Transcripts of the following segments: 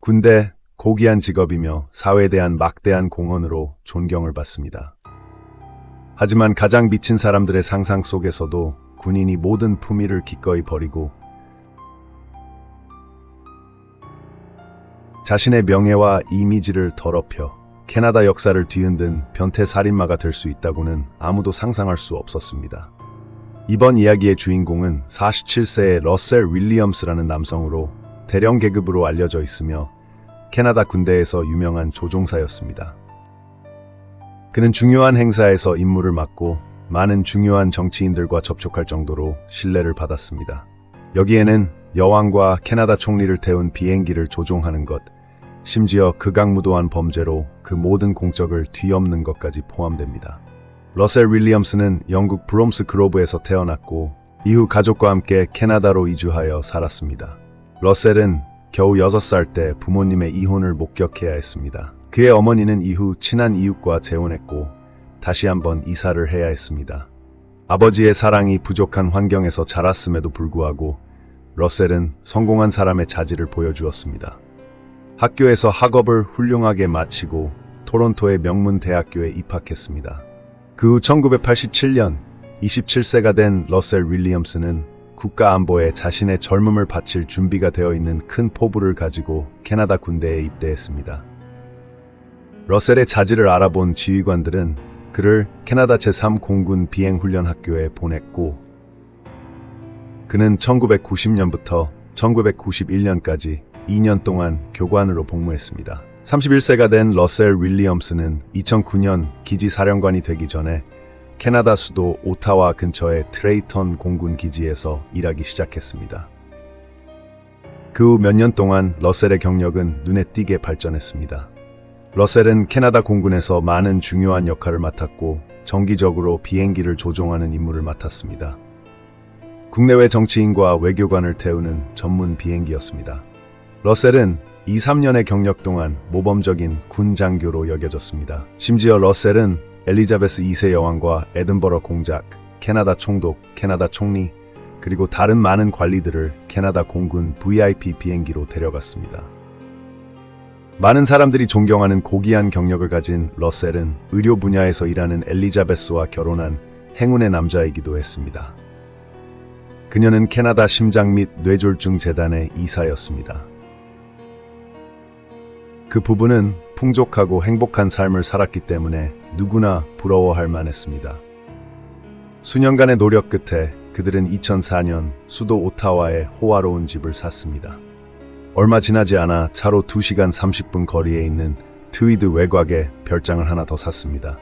군대, 고귀한 직업이며 사회에 대한 막대한 공헌으로 존경을 받습니다. 하지만 가장 미친 사람들의 상상 속에서도 군인이 모든 품위를 기꺼이 버리고 자신의 명예와 이미지를 더럽혀 캐나다 역사를 뒤흔든 변태 살인마가 될 수 있다고는 아무도 상상할 수 없었습니다. 이번 이야기의 주인공은 47세의 러셀 윌리엄스라는 남성으로 대령 계급으로 알려져 있으며 캐나다 군대에서 유명한 조종사였습니다. 그는 중요한 행사에서 임무를 맡고 많은 중요한 정치인들과 접촉할 정도로 신뢰를 받았습니다. 여기에는 여왕과 캐나다 총리를 태운 비행기를 조종하는 것, 심지어 극악무도한 범죄로 그 모든 공적을 뒤엎는 것까지 포함됩니다. 러셀 윌리엄스는 영국 브롬스 그로브에서 태어났고 이후 가족과 함께 캐나다로 이주하여 살았습니다. 러셀은 겨우 6살 때 부모님의 이혼을 목격해야 했습니다. 그의 어머니는 이후 친한 이웃과 재혼했고 다시 한번 이사를 해야 했습니다. 아버지의 사랑이 부족한 환경에서 자랐음에도 불구하고 러셀은 성공한 사람의 자질을 보여주었습니다. 학교에서 학업을 훌륭하게 마치고 토론토의 명문 대학교에 입학했습니다. 그 후 1987년 27세가 된 러셀 윌리엄스는 국가안보에 자신의 젊음을 바칠 준비가 되어 있는 큰 포부를 가지고 캐나다 군대에 입대했습니다. 러셀의 자질을 알아본 지휘관들은 그를 캐나다 제3공군 비행훈련학교에 보냈고 그는 1990년부터 1991년까지 2년 동안 교관으로 복무했습니다. 31세가 된 러셀 윌리엄스는 2009년 기지사령관이 되기 전에 캐나다 수도 오타와 근처의 트레이턴 공군 기지에서 일하기 시작했습니다. 그 후 몇 년 동안 러셀의 경력은 눈에 띄게 발전했습니다. 러셀은 캐나다 공군에서 많은 중요한 역할을 맡았고 정기적으로 비행기를 조종하는 임무를 맡았습니다. 국내외 정치인과 외교관을 태우는 전문 비행기였습니다. 러셀은 2, 3년의 경력 동안 모범적인 군 장교로 여겨졌습니다. 심지어 러셀은 엘리자베스 2세 여왕과 에든버러 공작, 캐나다 총독, 캐나다 총리, 그리고 다른 많은 관리들을 캐나다 공군 VIP 비행기로 데려갔습니다. 많은 사람들이 존경하는 고귀한 경력을 가진 러셀은 의료 분야에서 일하는 엘리자베스와 결혼한 행운의 남자이기도 했습니다. 그녀는 캐나다 심장 및 뇌졸중 재단의 이사였습니다. 그 부부는 풍족하고 행복한 삶을 살았기 때문에 누구나 부러워할 만했습니다. 수년간의 노력 끝에 그들은 2004년 수도 오타와에 호화로운 집을 샀습니다. 얼마 지나지 않아 차로 2시간 30분 거리에 있는 트위드 외곽에 별장을 하나 더 샀습니다.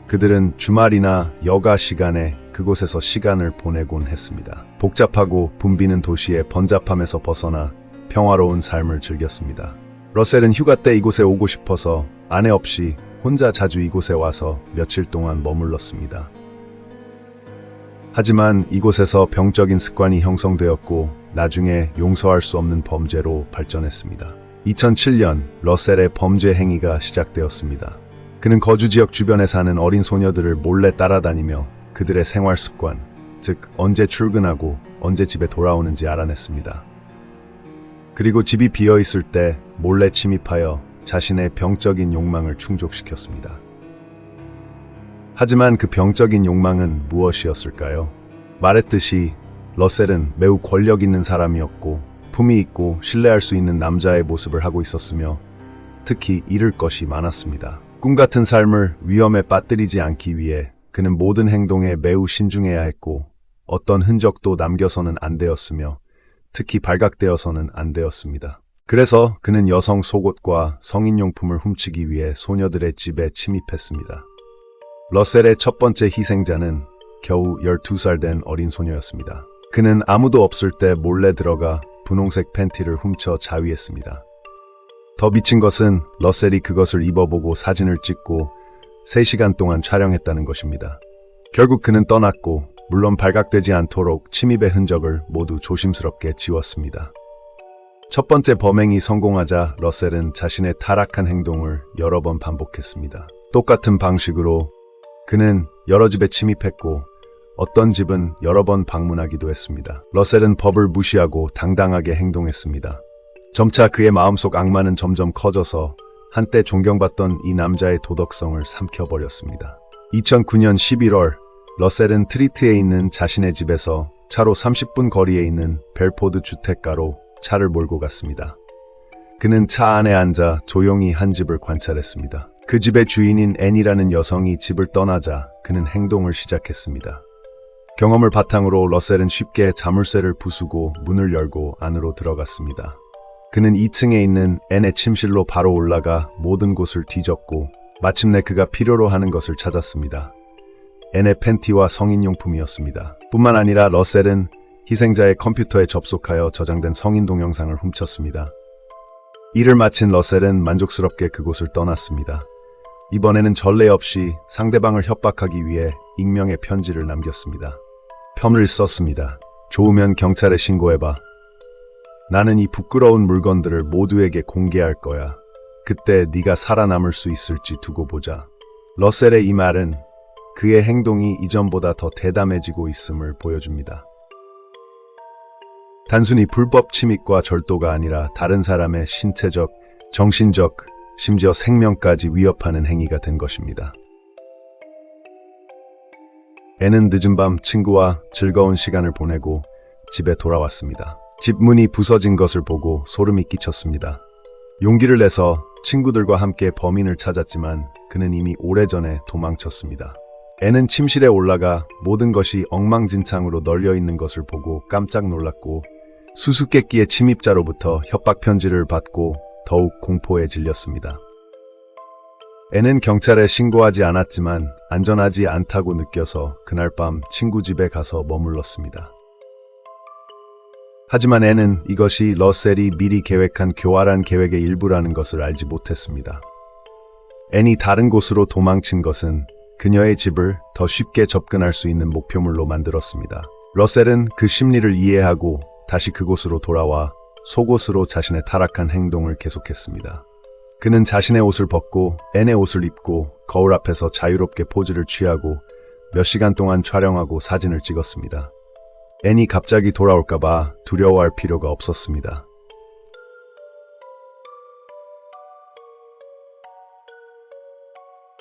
그들은 주말이나 여가 시간에 그곳에서 시간을 보내곤 했습니다. 복잡하고 붐비는 도시의 번잡함에서 벗어나 평화로운 삶을 즐겼습니다. 러셀은 휴가 때 이곳에 오고 싶어서 아내 없이 혼자 자주 이곳에 와서 며칠 동안 머물렀습니다. 하지만 이곳에서 병적인 습관이 형성되었고 나중에 용서할 수 없는 범죄로 발전했습니다. 2007년 러셀의 범죄 행위가 시작되었습니다. 그는 거주 지역 주변에 사는 어린 소녀들을 몰래 따라다니며 그들의 생활 습관, 즉 언제 출근하고 언제 집에 돌아오는지 알아냈습니다. 그리고 집이 비어있을 때 몰래 침입하여 자신의 병적인 욕망을 충족시켰습니다. 하지만 그 병적인 욕망은 무엇이었을까요? 말했듯이 러셀은 매우 권력 있는 사람이었고 품위 있고 신뢰할 수 있는 남자의 모습을 하고 있었으며 특히 잃을 것이 많았습니다. 꿈같은 삶을 위험에 빠뜨리지 않기 위해 그는 모든 행동에 매우 신중해야 했고 어떤 흔적도 남겨서는 안 되었으며 특히 발각되어서는 안 되었습니다. 그래서 그는 여성 속옷과 성인용품을 훔치기 위해 소녀들의 집에 침입했습니다. 러셀의 첫 번째 희생자는 겨우 12살 된 어린 소녀였습니다. 그는 아무도 없을 때 몰래 들어가 분홍색 팬티를 훔쳐 자위했습니다. 더 미친 것은 러셀이 그것을 입어보고 사진을 찍고 3시간 동안 촬영했다는 것입니다. 결국 그는 떠났고 물론 발각되지 않도록 침입의 흔적을 모두 조심스럽게 지웠습니다. 첫 번째 범행이 성공하자 러셀은 자신의 타락한 행동을 여러 번 반복했습니다. 똑같은 방식으로 그는 여러 집에 침입했고 어떤 집은 여러 번 방문하기도 했습니다. 러셀은 법을 무시하고 당당하게 행동했습니다. 점차 그의 마음속 악마는 점점 커져서 한때 존경받던 이 남자의 도덕성을 삼켜버렸습니다. 2009년 11월 러셀은 트리트에 있는 자신의 집에서 차로 30분 거리에 있는 벨포드 주택가로 차를 몰고 갔습니다. 그는 차 안에 앉아 조용히 한 집을 관찰했습니다. 그 집의 주인인 앤이라는 여성이 집을 떠나자 그는 행동을 시작했습니다. 경험을 바탕으로 러셀은 쉽게 자물쇠를 부수고 문을 열고 안으로 들어갔습니다. 그는 2층에 있는 앤의 침실로 바로 올라가 모든 곳을 뒤졌고 마침내 그가 필요로 하는 것을 찾았습니다. 앤의 팬티와 성인용품이었습니다. 뿐만 아니라 러셀은 희생자의 컴퓨터에 접속하여 저장된 성인 동영상을 훔쳤습니다. 일을 마친 러셀은 만족스럽게 그곳을 떠났습니다. 이번에는 전례 없이 상대방을 협박하기 위해 익명의 편지를 남겼습니다. 편을 썼습니다. 좋으면 경찰에 신고해봐. 나는 이 부끄러운 물건들을 모두에게 공개할 거야. 그때 네가 살아남을 수 있을지 두고 보자. 러셀의 이 말은 그의 행동이 이전보다 더 대담해지고 있음을 보여줍니다. 단순히 불법 침입과 절도가 아니라 다른 사람의 신체적, 정신적, 심지어 생명까지 위협하는 행위가 된 것입니다. 앤은 늦은 밤 친구와 즐거운 시간을 보내고 집에 돌아왔습니다. 집 문이 부서진 것을 보고 소름이 끼쳤습니다. 용기를 내서 친구들과 함께 범인을 찾았지만 그는 이미 오래전에 도망쳤습니다. 앤은 침실에 올라가 모든 것이 엉망진창으로 널려 있는 것을 보고 깜짝 놀랐고 수수께끼의 침입자로부터 협박 편지를 받고 더욱 공포에 질렸습니다. 앤은 경찰에 신고하지 않았지만 안전하지 않다고 느껴서 그날 밤 친구 집에 가서 머물렀습니다. 하지만 앤은 이것이 러셀이 미리 계획한 교활한 계획의 일부라는 것을 알지 못했습니다. 앤이 다른 곳으로 도망친 것은 그녀의 집을 더 쉽게 접근할 수 있는 목표물로 만들었습니다. 러셀은 그 심리를 이해하고 다시 그곳으로 돌아와 속옷으로 자신의 타락한 행동을 계속했습니다. 그는 자신의 옷을 벗고 앤의 옷을 입고 거울 앞에서 자유롭게 포즈를 취하고 몇 시간 동안 촬영하고 사진을 찍었습니다. 앤이 갑자기 돌아올까봐 두려워할 필요가 없었습니다.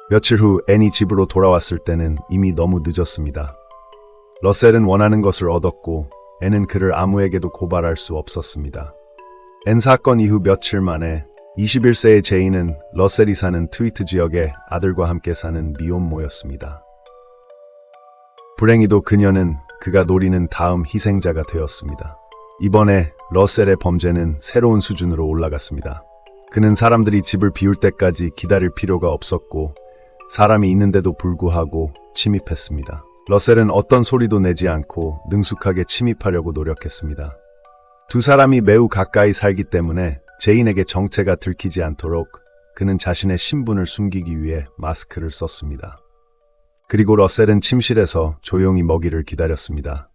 며칠 후 앤이 집으로 돌아왔을 때는 이미 너무 늦었습니다. 러셀은 원하는 것을 얻었고 앤은 그를 아무에게도 고발할 수 없었습니다. 앤 사건 이후 며칠 만에 21세의 제인은 러셀이 사는 트위트 지역에 아들과 함께 사는 미혼모였습니다. 불행히도 그녀는 그가 노리는 다음 희생자가 되었습니다. 이번에 러셀의 범죄는 새로운 수준으로 올라갔습니다. 그는 사람들이 집을 비울 때까지 기다릴 필요가 없었고 사람이 있는데도 불구하고 침입했습니다. 러셀은 어떤 소리도 내지 않고 능숙하게 침입하려고 노력했습니다. 두 사람이 매우 가까이 살기 때문에 제인에게 정체가 들키지 않도록 그는 자신의 신분을 숨기기 위해 마스크를 썼습니다. 그리고 러셀은 침실에서 조용히 먹이를 기다렸습니다.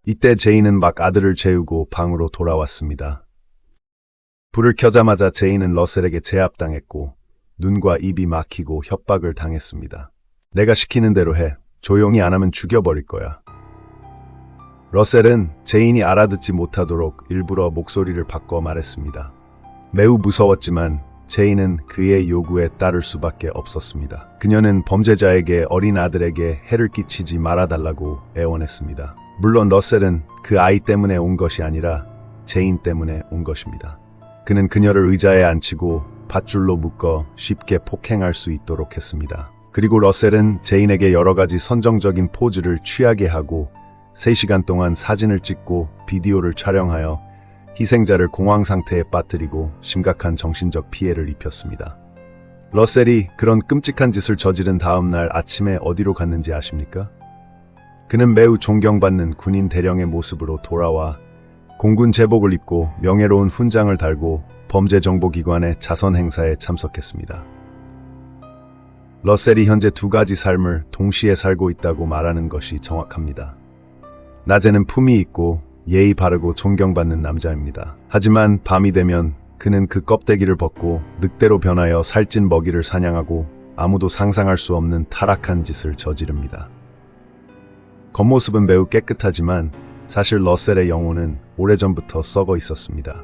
이때 제인은 막 아들을 재우고 방으로 돌아왔습니다. 불을 켜자마자 제인은 러셀에게 제압당했고 눈과 입이 막히고 협박을 당했습니다. 내가 시키는 대로 해. 조용히 안 하면 죽여버릴 거야. 러셀은 제인이 알아듣지 못하도록 일부러 목소리를 바꿔 말했습니다. 매우 무서웠지만 제인은 그의 요구에 따를 수밖에 없었습니다. 그녀는 범죄자에게 어린 아들에게 해를 끼치지 말아달라고 애원했습니다. 물론 러셀은 그 아이 때문에 온 것이 아니라 제인 때문에 온 것입니다. 그는 그녀를 의자에 앉히고 밧줄로 묶어 쉽게 폭행할 수 있도록 했습니다. 그리고 러셀은 제인에게 여러 가지 선정적인 포즈를 취하게 하고 3시간 동안 사진을 찍고 비디오를 촬영하여 희생자를 공황 상태에 빠뜨리고 심각한 정신적 피해를 입혔습니다. 러셀이 그런 끔찍한 짓을 저지른 다음 날 아침에 어디로 갔는지 아십니까? 그는 매우 존경받는 군인 대령의 모습으로 돌아와 공군 제복을 입고 명예로운 훈장을 달고 범죄정보기관의 자선 행사에 참석했습니다. 러셀이 현재 두 가지 삶을 동시에 살고 있다고 말하는 것이 정확합니다. 낮에는 품위 있고 예의 바르고 존경받는 남자입니다. 하지만 밤이 되면 그는 그 껍데기를 벗고 늑대로 변하여 살찐 먹이를 사냥하고 아무도 상상할 수 없는 타락한 짓을 저지릅니다. 겉모습은 매우 깨끗하지만 사실 러셀의 영혼은 오래전부터 썩어 있었습니다.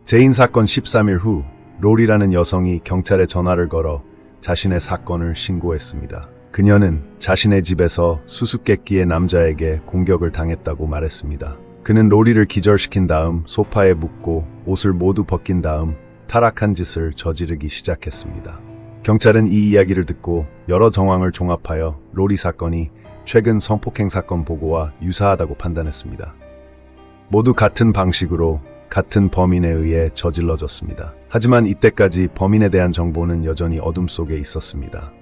재인 사건 13일 후 롤이라는 여성이 경찰에 전화를 걸어 자신의 사건을 신고했습니다. 그녀는 자신의 집에서 수수께끼의 남자에게 공격을 당했다고 말했습니다. 그는 롤이를 기절시킨 다음 소파에 묶고 옷을 모두 벗긴 다음 타락한 짓을 저지르기 시작했습니다. 경찰은 이 이야기를 듣고 여러 정황을 종합하여 롤이 사건이 최근 성폭행 사건 보고와 유사하다고 판단했습니다. 모두 같은 방식으로 같은 범인에 의해 저질러졌습니다. 하지만 이때까지 범인에 대한 정보는 여전히 어둠 속에 있었습니다.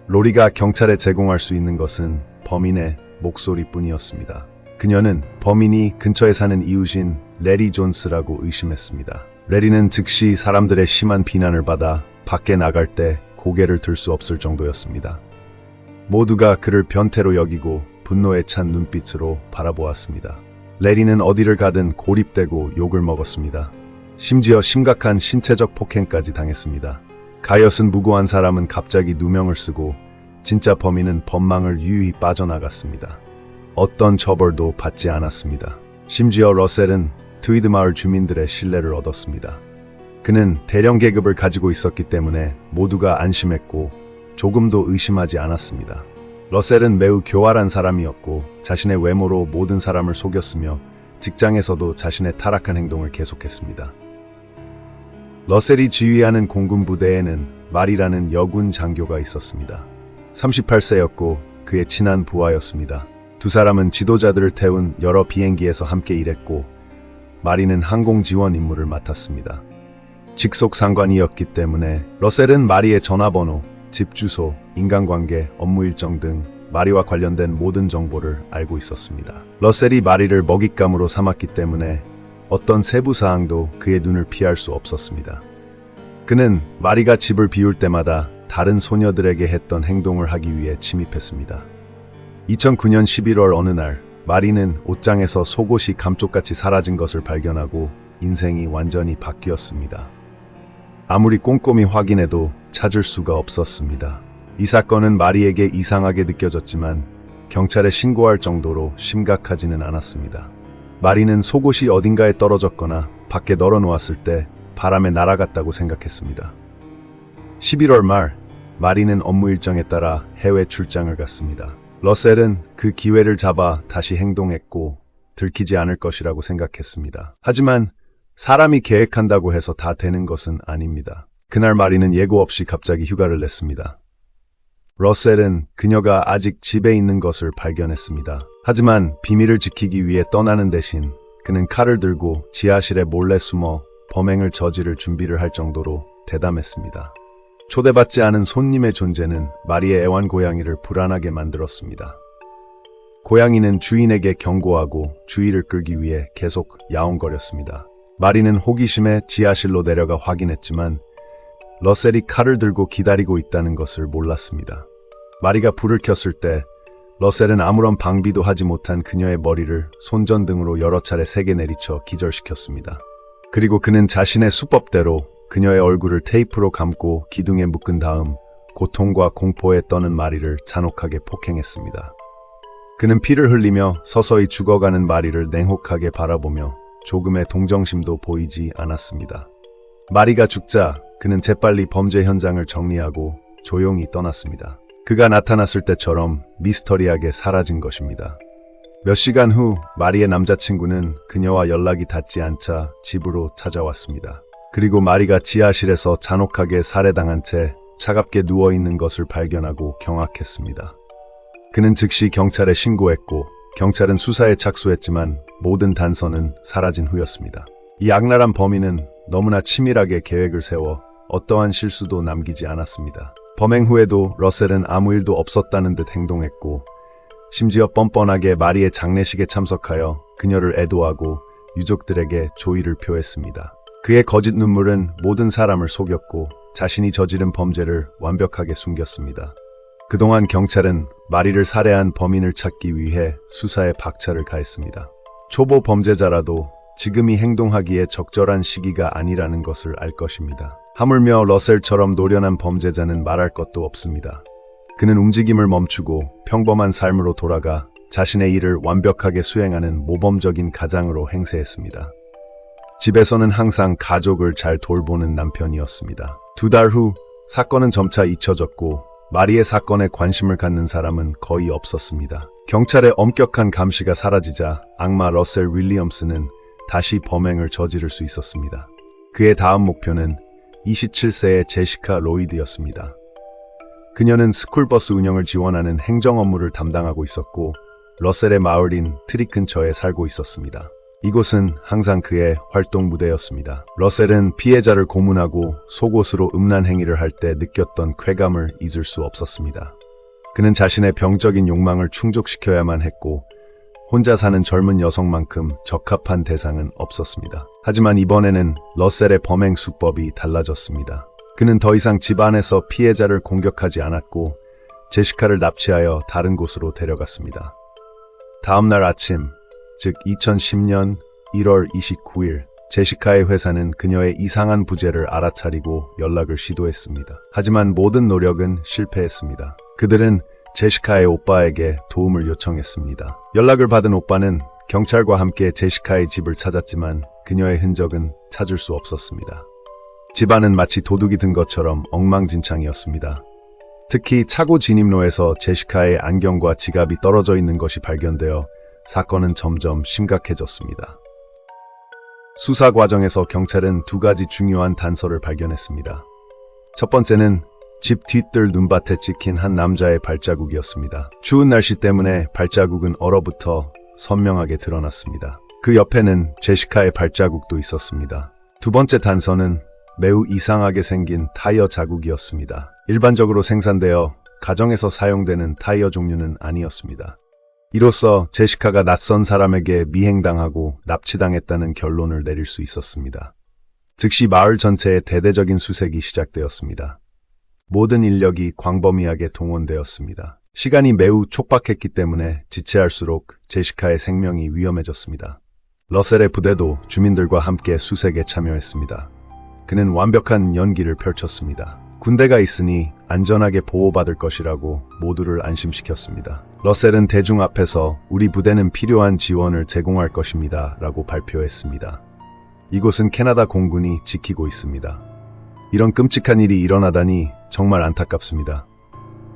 로리가 경찰에 제공할 수 있는 것은 범인의 목소리뿐이었습니다. 그녀는 범인이 근처에 사는 이웃인 레리 존스라고 의심했습니다. 레리는 즉시 사람들의 심한 비난을 받아 밖에 나갈 때 고개를 들 수 없을 정도였습니다. 모두가 그를 변태로 여기고 분노에 찬 눈빛으로 바라보았습니다. 레리는 어디를 가든 고립되고 욕을 먹었습니다. 심지어 심각한 신체적 폭행까지 당했습니다. 가엾은 무고한 사람은 갑자기 누명을 쓰고 진짜 범인은 법망을 유유히 빠져나갔습니다. 어떤 처벌도 받지 않았습니다. 심지어 러셀은 트위드 마을 주민들의 신뢰를 얻었습니다. 그는 대령 계급을 가지고 있었기 때문에 모두가 안심했고 조금도 의심하지 않았습니다. 러셀은 매우 교활한 사람이었고 자신의 외모로 모든 사람을 속였으며 직장에서도 자신의 타락한 행동을 계속했습니다. 러셀이 지휘하는 공군 부대에는 말이라는 여군 장교가 있었습니다. 38세였고 그의 친한 부하였습니다. 두 사람은 지도자들을 태운 여러 비행기에서 함께 일했고 마리는 항공 지원 임무를 맡았습니다. 직속 상관이었기 때문에 러셀은 마리의 전화번호, 집 주소, 인간관계, 업무 일정 등 마리와 관련된 모든 정보를 알고 있었습니다. 러셀이 마리를 먹잇감으로 삼았기 때문에 어떤 세부 사항도 그의 눈을 피할 수 없었습니다. 그는 마리가 집을 비울 때마다 다른 소녀들에게 했던 행동을 하기 위해 침입했습니다. 2009년 11월 어느 날 마리는 옷장에서 속옷이 감쪽같이 사라진 것을 발견하고 인생이 완전히 바뀌었습니다. 아무리 꼼꼼히 확인해도 찾을 수가 없었습니다. 이 사건은 마리에게 이상하게 느껴졌지만 경찰에 신고할 정도로 심각하지는 않았습니다. 마리는 속옷이 어딘가에 떨어졌거나 밖에 널어놓았을 때 바람에 날아갔다고 생각했습니다. 11월 말 마리는 업무 일정에 따라 해외 출장을 갔습니다. 러셀은 그 기회를 잡아 다시 행동했고 들키지 않을 것이라고 생각했습니다. 하지만 사람이 계획한다고 해서 다 되는 것은 아닙니다. 그날 마리는 예고 없이 갑자기 휴가를 냈습니다. 러셀은 그녀가 아직 집에 있는 것을 발견했습니다. 하지만 비밀을 지키기 위해 떠나는 대신 그는 칼을 들고 지하실에 몰래 숨어 범행을 저지를 준비를 할 정도로 대담했습니다. 초대받지 않은 손님의 존재는 마리의 애완고양이를 불안하게 만들었습니다. 고양이는 주인에게 경고하고 주의를 끌기 위해 계속 야옹거렸습니다. 마리는 호기심에 지하실로 내려가 확인했지만 러셀이 칼을 들고 기다리고 있다는 것을 몰랐습니다. 마리가 불을 켰을 때 러셀은 아무런 방비도 하지 못한 그녀의 머리를 손전등으로 여러 차례 세게 내리쳐 기절시켰습니다. 그리고 그는 자신의 수법대로 그녀의 얼굴을 테이프로 감고 기둥에 묶은 다음 고통과 공포에 떠는 마리를 잔혹하게 폭행했습니다. 그는 피를 흘리며 서서히 죽어가는 마리를 냉혹하게 바라보며 조금의 동정심도 보이지 않았습니다. 마리가 죽자 그는 재빨리 범죄 현장을 정리하고 조용히 떠났습니다. 그가 나타났을 때처럼 미스터리하게 사라진 것입니다. 몇 시간 후 마리의 남자친구는 그녀와 연락이 닿지 않자 집으로 찾아왔습니다. 그리고 마리가 지하실에서 잔혹하게 살해당한 채 차갑게 누워있는 것을 발견하고 경악했습니다. 그는 즉시 경찰에 신고했고 경찰은 수사에 착수했지만 모든 단서는 사라진 후였습니다. 이 악랄한 범인은 너무나 치밀하게 계획을 세워 어떠한 실수도 남기지 않았습니다. 범행 후에도 러셀은 아무 일도 없었다는 듯 행동했고 심지어 뻔뻔하게 마리의 장례식에 참석하여 그녀를 애도하고 유족들에게 조의를 표했습니다. 그의 거짓 눈물은 모든 사람을 속였고 자신이 저지른 범죄를 완벽하게 숨겼습니다. 그동안 경찰은 마리를 살해한 범인을 찾기 위해 수사에 박차를 가했습니다. 초보 범죄자라도 지금이 행동하기에 적절한 시기가 아니라는 것을 알 것입니다. 하물며 러셀처럼 노련한 범죄자는 말할 것도 없습니다. 그는 움직임을 멈추고 평범한 삶으로 돌아가 자신의 일을 완벽하게 수행하는 모범적인 가장으로 행세했습니다. 집에서는 항상 가족을 잘 돌보는 남편이었습니다. 2달 후 사건은 점차 잊혀졌고 마리의 사건에 관심을 갖는 사람은 거의 없었습니다. 경찰의 엄격한 감시가 사라지자 악마 러셀 윌리엄스는 다시 범행을 저지를 수 있었습니다. 그의 다음 목표는 27세의 제시카 로이드였습니다. 그녀는 스쿨버스 운영을 지원하는 행정 업무를 담당하고 있었고 러셀의 마을인 트릭 근처에 살고 있었습니다. 이곳은 항상 그의 활동 무대였습니다. 러셀은 피해자를 고문하고 속옷으로 음란 행위를 할 때 느꼈던 쾌감을 잊을 수 없었습니다. 그는 자신의 병적인 욕망을 충족시켜야만 했고 혼자 사는 젊은 여성만큼 적합한 대상은 없었습니다. 하지만 이번에는 러셀의 범행 수법이 달라졌습니다. 그는 더 이상 집 안에서 피해자를 공격하지 않았고 제시카를 납치하여 다른 곳으로 데려갔습니다. 다음 날 아침, 즉 2010년 1월 29일, 제시카의 회사는 그녀의 이상한 부재를 알아차리고 연락을 시도했습니다. 하지만 모든 노력은 실패했습니다. 그들은 제시카의 오빠에게 도움을 요청했습니다. 연락을 받은 오빠는 경찰과 함께 제시카의 집을 찾았지만 그녀의 흔적은 찾을 수 없었습니다. 집안은 마치 도둑이 든 것처럼 엉망진창이었습니다. 특히 차고 진입로에서 제시카의 안경과 지갑이 떨어져 있는 것이 발견되어 사건은 점점 심각해졌습니다. 수사 과정에서 경찰은 2가지 중요한 단서를 발견했습니다. 첫 번째는 집 뒤뜰 눈밭에 찍힌 한 남자의 발자국이었습니다. 추운 날씨 때문에 발자국은 얼어붙어 선명하게 드러났습니다. 그 옆에는 제시카의 발자국도 있었습니다. 두 번째 단서는 매우 이상하게 생긴 타이어 자국이었습니다. 일반적으로 생산되어 가정에서 사용되는 타이어 종류는 아니었습니다. 이로써 제시카가 낯선 사람에게 미행당하고 납치당했다는 결론을 내릴 수 있었습니다. 즉시 마을 전체에 대대적인 수색이 시작되었습니다. 모든 인력이 광범위하게 동원되었습니다. 시간이 매우 촉박했기 때문에 지체할수록 제시카의 생명이 위험해졌습니다. 러셀의 부대도 주민들과 함께 수색에 참여했습니다. 그는 완벽한 연기를 펼쳤습니다. 군대가 있으니 안전하게 보호받을 것이라고 모두를 안심시켰습니다. 러셀은 대중 앞에서 우리 부대는 필요한 지원을 제공할 것입니다 라고 발표했습니다. 이곳은 캐나다 공군이 지키고 있습니다. 이런 끔찍한 일이 일어나다니 정말 안타깝습니다.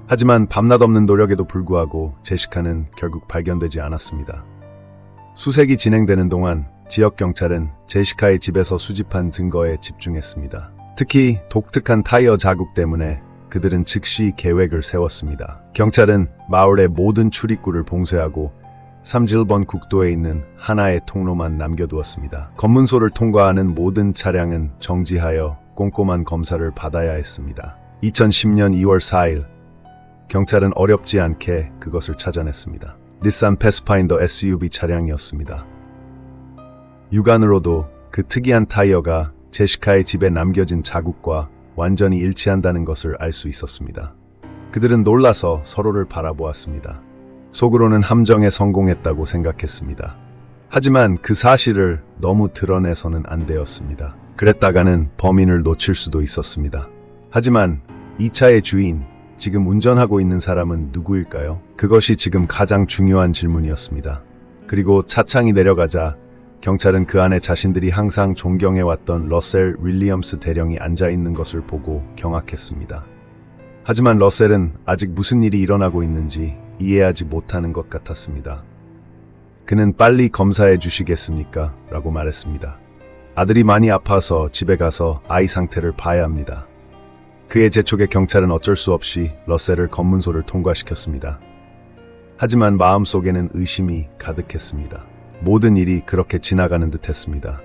하지만 밤낮 없는 노력에도 불구하고 제시카는 결국 발견되지 않았습니다. 수색이 진행되는 동안 지역 경찰은 제시카의 집에서 수집한 증거에 집중했습니다. 특히 독특한 타이어 자국 때문에 그들은 즉시 계획을 세웠습니다. 경찰은 마을의 모든 출입구를 봉쇄하고 37번 국도에 있는 하나의 통로만 남겨두었습니다. 검문소를 통과하는 모든 차량은 정지하여 꼼꼼한 검사를 받아야 했습니다. 2010년 2월 4일, 경찰은 어렵지 않게 그것을 찾아냈습니다. 닛산 패스파인더 SUV 차량이었습니다. 육안으로도 그 특이한 타이어가 제시카의 집에 남겨진 자국과 완전히 일치한다는 것을 알 수 있었습니다. 그들은 놀라서 서로를 바라보았습니다. 속으로는 함정에 성공했다고 생각했습니다. 하지만 그 사실을 너무 드러내서는 안 되었습니다. 그랬다가는 범인을 놓칠 수도 있었습니다. 하지만 이 차의 주인, 지금 운전하고 있는 사람은 누구일까요? 그것이 지금 가장 중요한 질문이었습니다. 그리고 차창이 내려가자 경찰은 그 안에 자신들이 항상 존경해왔던 러셀 윌리엄스 대령이 앉아있는 것을 보고 경악했습니다. 하지만 러셀은 아직 무슨 일이 일어나고 있는지 이해하지 못하는 것 같았습니다. 그는 빨리 검사해 주시겠습니까? 라고 말했습니다. 아들이 많이 아파서 집에 가서 아이 상태를 봐야 합니다. 그의 재촉에 경찰은 어쩔 수 없이 러셀을 검문소를 통과시켰습니다. 하지만 마음속에는 의심이 가득했습니다. 모든 일이 그렇게 지나가는 듯 했습니다.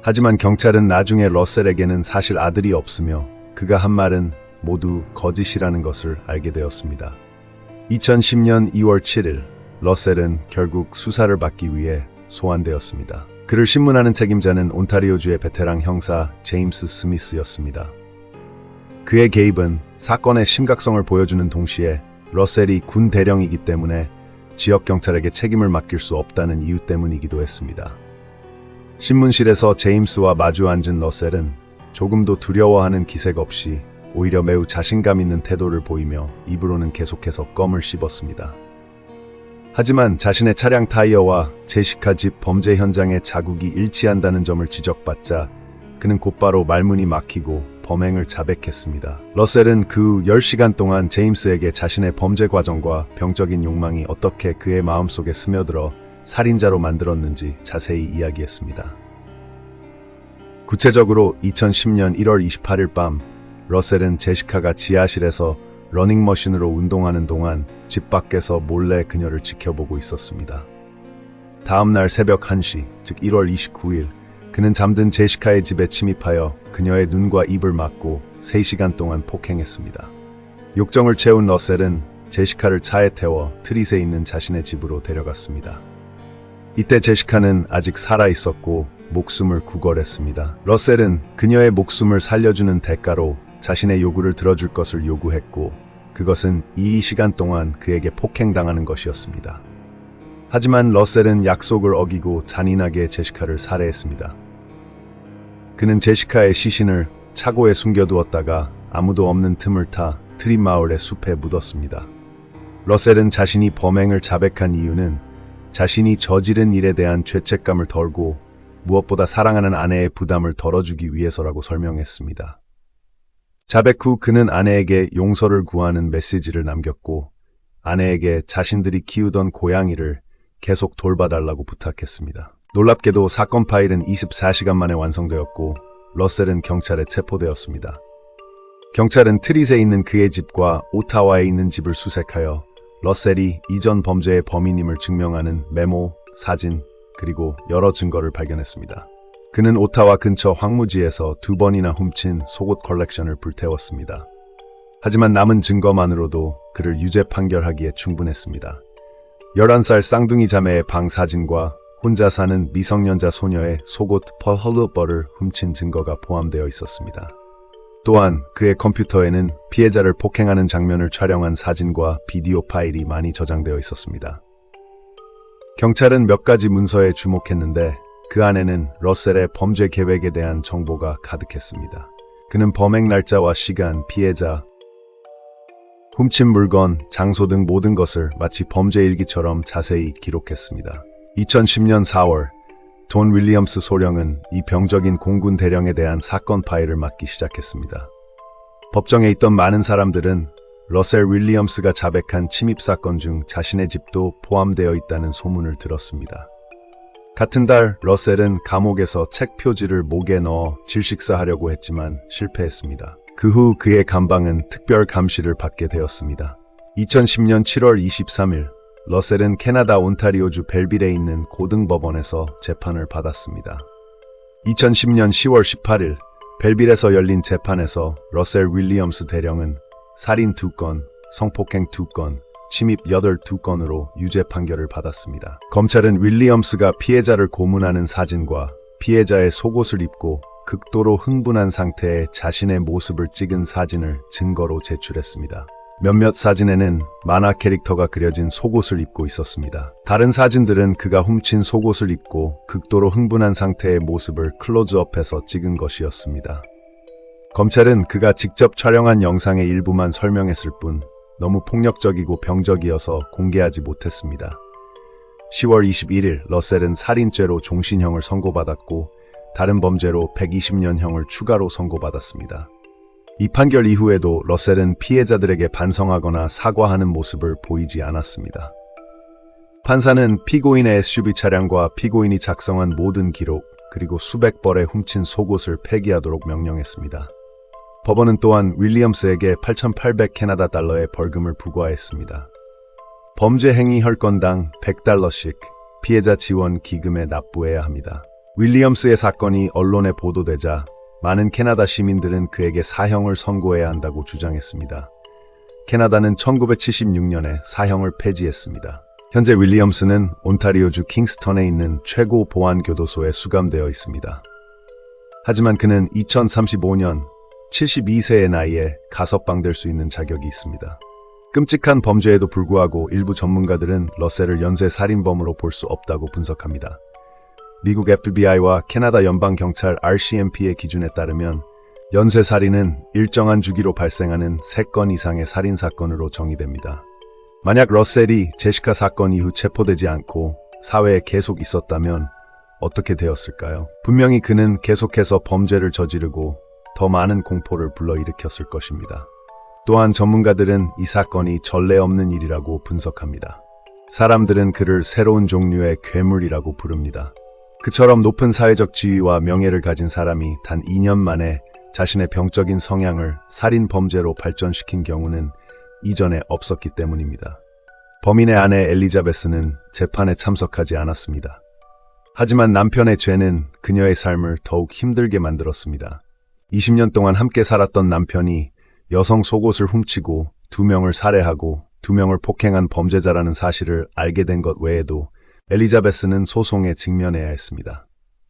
하지만 경찰은 나중에 러셀에게는 사실 아들이 없으며 그가 한 말은 모두 거짓이라는 것을 알게 되었습니다. 2010년 2월 7일, 러셀은 결국 수사를 받기 위해 소환되었습니다. 그를 신문하는 책임자는 온타리오주의 베테랑 형사 제임스 스미스였습니다. 그의 개입은 사건의 심각성을 보여주는 동시에 러셀이 군 대령이기 때문에 지역 경찰에게 책임을 맡길 수 없다는 이유 때문이기도 했습니다. 신문실에서 제임스와 마주 앉은 러셀은 조금도 두려워하는 기색 없이 오히려 매우 자신감 있는 태도를 보이며 입으로는 계속해서 껌을 씹었습니다. 하지만 자신의 차량 타이어와 제시카 집 범죄 현장의 자국이 일치한다는 점을 지적받자 그는 곧바로 말문이 막히고 범행을 자백했습니다. 러셀은 그 10시간 동안 제임스에게 자신의 범죄 과정과 병적인 욕망이 어떻게 그의 마음속에 스며들어 살인자로 만들었는지 자세히 이야기했습니다. 구체적으로 2010년 1월 28일 밤 러셀은 제시카가 지하실에서 러닝머신으로 운동하는 동안 집 밖에서 몰래 그녀를 지켜보고 있었습니다. 다음 날 새벽 1시, 즉 1월 29일, 그는 잠든 제시카의 집에 침입하여 그녀의 눈과 입을 막고 3시간 동안 폭행했습니다. 욕정을 채운 러셀은 제시카를 차에 태워 트릿에 있는 자신의 집으로 데려갔습니다. 이때 제시카는 아직 살아있었고 목숨을 구걸했습니다. 러셀은 그녀의 목숨을 살려주는 대가로 자신의 요구를 들어줄 것을 요구했고 그것은 2시간 동안 그에게 폭행당하는 것이었습니다. 하지만 러셀은 약속을 어기고 잔인하게 제시카를 살해했습니다. 그는 제시카의 시신을 차고에 숨겨두었다가 아무도 없는 틈을 타 트립 마을의 숲에 묻었습니다. 러셀은 자신이 범행을 자백한 이유는 자신이 저지른 일에 대한 죄책감을 덜고 무엇보다 사랑하는 아내의 부담을 덜어주기 위해서라고 설명했습니다. 자백 후 그는 아내에게 용서를 구하는 메시지를 남겼고 아내에게 자신들이 키우던 고양이를 계속 돌봐달라고 부탁했습니다. 놀랍게도 사건 파일은 24시간 만에 완성되었고 러셀은 경찰에 체포되었습니다. 경찰은 트릿에 있는 그의 집과 오타와에 있는 집을 수색하여 러셀이 이전 범죄의 범인임을 증명하는 메모, 사진, 그리고 여러 증거를 발견했습니다. 그는 오타와 근처 황무지에서 2번이나 훔친 속옷 컬렉션을 불태웠습니다. 하지만 남은 증거만으로도 그를 유죄 판결하기에 충분했습니다. 11살 쌍둥이 자매의 방 사진과 혼자 사는 미성년자 소녀의 속옷 펄헐러버를 훔친 증거가 포함되어 있었습니다. 또한 그의 컴퓨터에는 피해자를 폭행하는 장면을 촬영한 사진과 비디오 파일이 많이 저장되어 있었습니다. 경찰은 몇 가지 문서에 주목했는데 그 안에는 러셀의 범죄 계획에 대한 정보가 가득했습니다. 그는 범행 날짜와 시간, 피해자, 훔친 물건, 장소 등 모든 것을 마치 범죄 일기처럼 자세히 기록했습니다. 2010년 4월, 돈 윌리엄스 소령은 이 병적인 공군 대령에 대한 사건 파일을 맡기 시작했습니다. 법정에 있던 많은 사람들은 러셀 윌리엄스가 자백한 침입 사건 중 자신의 집도 포함되어 있다는 소문을 들었습니다. 같은 달 러셀은 감옥에서 책 표지를 목에 넣어 질식사하려고 했지만 실패했습니다. 그 후 그의 감방은 특별 감시를 받게 되었습니다. 2010년 7월 23일 러셀은 캐나다 온타리오주 벨빌에 있는 고등법원에서 재판을 받았습니다. 2010년 10월 18일 벨빌에서 열린 재판에서 러셀 윌리엄스 대령은 살인 2건, 성폭행 2건, 침입 82건으로 유죄 판결을 받았습니다. 검찰은 윌리엄스가 피해자를 고문하는 사진과 피해자의 속옷을 입고 극도로 흥분한 상태의 자신의 모습을 찍은 사진을 증거로 제출했습니다. 몇몇 사진에는 만화 캐릭터가 그려진 속옷을 입고 있었습니다. 다른 사진들은 그가 훔친 속옷을 입고 극도로 흥분한 상태의 모습을 클로즈업해서 찍은 것이었습니다. 검찰은 그가 직접 촬영한 영상의 일부만 설명했을 뿐 너무 폭력적이고 병적이어서 공개하지 못했습니다. 10월 21일 러셀은 살인죄로 종신형을 선고받았고 다른 범죄로 120년형을 추가로 선고받았습니다. 이 판결 이후에도 러셀은 피해자들에게 반성하거나 사과하는 모습을 보이지 않았습니다. 판사는 피고인의 SUV 차량과 피고인이 작성한 모든 기록, 그리고 수백 벌의 훔친 속옷을 폐기하도록 명령했습니다. 법원은 또한 윌리엄스에게 8,800 캐나다 달러의 벌금을 부과했습니다. 범죄 행위 혈건당 100달러씩 피해자 지원 기금에 납부해야 합니다. 윌리엄스의 사건이 언론에 보도되자 많은 캐나다 시민들은 그에게 사형을 선고해야 한다고 주장했습니다. 캐나다는 1976년에 사형을 폐지했습니다. 현재 윌리엄스는 온타리오주 킹스턴에 있는 최고 보안 교도소에 수감되어 있습니다. 하지만 그는 2035년 72세의 나이에 가석방될 수 있는 자격이 있습니다. 끔찍한 범죄에도 불구하고 일부 전문가들은 러셀을 연쇄 살인범으로 볼 수 없다고 분석합니다. 미국 FBI와 캐나다 연방경찰 RCMP의 기준에 따르면 연쇄살인은 일정한 주기로 발생하는 3건 이상의 살인사건으로 정의됩니다. 만약 러셀이 제시카 사건 이후 체포되지 않고 사회에 계속 있었다면 어떻게 되었을까요? 분명히 그는 계속해서 범죄를 저지르고 더 많은 공포를 불러일으켰을 것입니다. 또한 전문가들은 이 사건이 전례 없는 일이라고 분석합니다. 사람들은 그를 새로운 종류의 괴물이라고 부릅니다. 그처럼 높은 사회적 지위와 명예를 가진 사람이 단 2년 만에 자신의 병적인 성향을 살인 범죄로 발전시킨 경우는 이전에 없었기 때문입니다. 범인의 아내 엘리자베스는 재판에 참석하지 않았습니다. 하지만 남편의 죄는 그녀의 삶을 더욱 힘들게 만들었습니다. 20년 동안 함께 살았던 남편이 여성 속옷을 훔치고 2명을 살해하고 2명을 폭행한 범죄자라는 사실을 알게 된 것 외에도 엘리자베스는 소송에 직면해야 했습니다.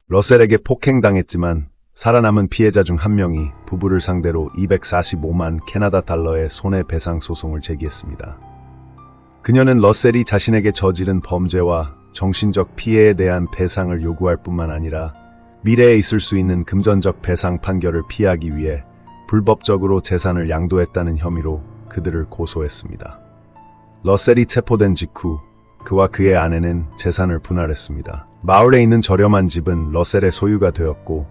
러셀에게 폭행당했지만 살아남은 피해자 중 한 명이 부부를 상대로 245만 캐나다 달러의 손해배상 소송을 제기했습니다. 그녀는 러셀이 자신에게 저지른 범죄와 정신적 피해에 대한 배상을 요구할 뿐만 아니라 미래에 있을 수 있는 금전적 배상 판결을 피하기 위해 불법적으로 재산을 양도했다는 혐의로 그들을 고소했습니다. 러셀이 체포된 직후 그와 그의 아내는 재산을 분할했습니다. 마을에 있는 저렴한 집은 러셀의 소유가 되었고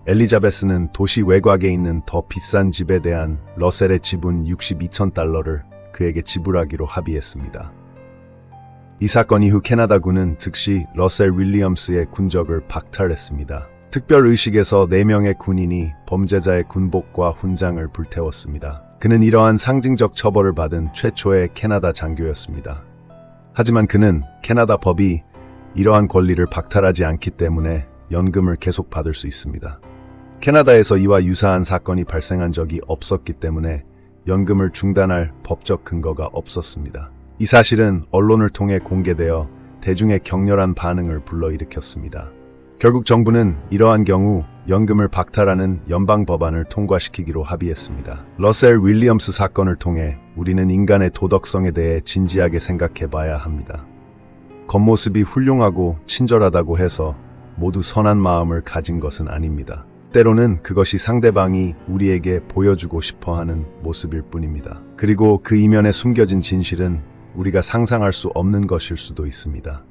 엘리자베스는 도시 외곽에 있는 더 비싼 집에 대한 러셀의 지분 62,000달러를 그에게 지불하기로 합의했습니다. 이 사건 이후 캐나다군은 즉시 러셀 윌리엄스의 군적을 박탈했습니다. 특별의식에서 4명의 군인이 범죄자의 군복과 훈장을 불태웠습니다. 그는 이러한 상징적 처벌을 받은 최초의 캐나다 장교였습니다. 하지만 그는 캐나다 법이 이러한 권리를 박탈하지 않기 때문에 연금을 계속 받을 수 있습니다. 캐나다에서 이와 유사한 사건이 발생한 적이 없었기 때문에 연금을 중단할 법적 근거가 없었습니다. 이 사실은 언론을 통해 공개되어 대중의 격렬한 반응을 불러일으켰습니다. 결국 정부는 이러한 경우 연금을 박탈하는 연방 법안을 통과시키기로 합의했습니다. 러셀 윌리엄스 사건을 통해 우리는 인간의 도덕성에 대해 진지하게 생각해 봐야 합니다. 겉모습이 훌륭하고 친절하다고 해서 모두 선한 마음을 가진 것은 아닙니다. 때로는 그것이 상대방이 우리에게 보여주고 싶어 하는 모습일 뿐입니다. 그리고 그 이면에 숨겨진 진실은 우리가 상상할 수 없는 것일 수도 있습니다.